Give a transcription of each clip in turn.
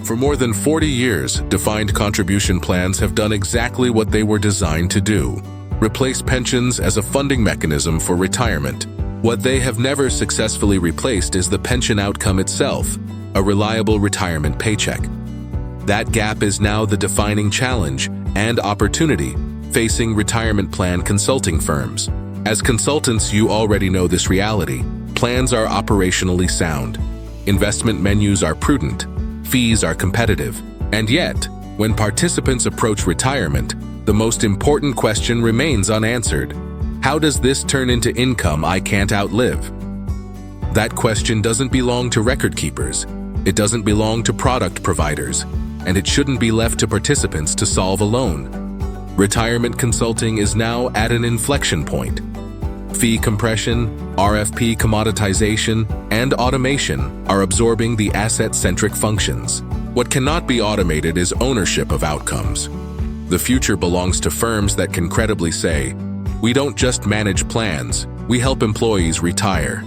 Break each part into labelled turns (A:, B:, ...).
A: For more than 40 years, defined contribution plans have done exactly what they were designed to do: replace pensions as a funding mechanism for retirement. What they have never successfully replaced is the pension outcome itself, a reliable retirement paycheck. That gap is now the defining challenge and opportunity facing retirement plan consulting firms. As consultants, you already know this reality. Plans are operationally sound. Investment menus are prudent. Fees are competitive. And yet, when participants approach retirement, the most important question remains unanswered. How does this turn into income I can't outlive? That question doesn't belong to record keepers. It doesn't belong to product providers, and it shouldn't be left to participants to solve alone. Retirement consulting is now at an inflection point. Fee compression, RFP commoditization, and automation are absorbing the asset-centric functions. What cannot be automated is ownership of outcomes. The future belongs to firms that can credibly say, "We don't just manage plans, we help employees retire."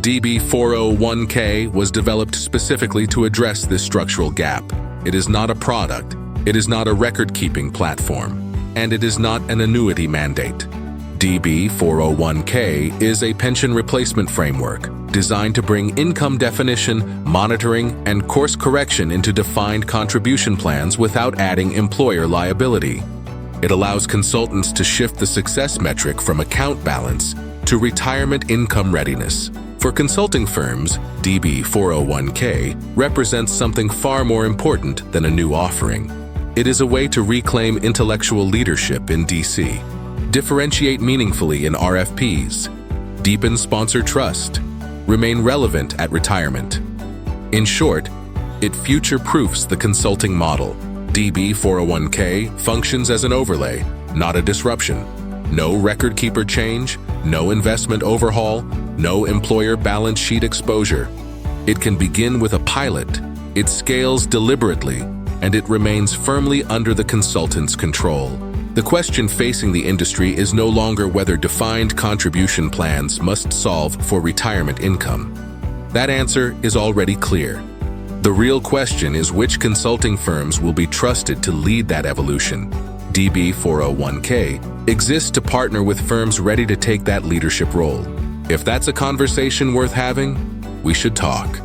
A: DB 401k was developed specifically to address this structural gap. It is not a product, it is not a record-keeping platform, and it is not an annuity mandate. DB 401k is a pension replacement framework designed to bring income definition, monitoring, and course correction into defined contribution plans without adding employer liability. It allows consultants to shift the success metric from account balance to retirement income readiness. For consulting firms, DB 401k represents something far more important than a new offering. It is a way to reclaim intellectual leadership in DC, differentiate meaningfully in RFPs, deepen sponsor trust, remain relevant at retirement. In short, it future-proofs the consulting model. DB 401k functions as an overlay, not a disruption. No record keeper change, no investment overhaul, no employer balance sheet exposure. It can begin with a pilot, it scales deliberately, and it remains firmly under the consultant's control. The question facing the industry is no longer whether defined contribution plans must solve for retirement income. That answer is already clear. The real question is which consulting firms will be trusted to lead that evolution. DB 401k exists to partner with firms ready to take that leadership role. If that's a conversation worth having, we should talk.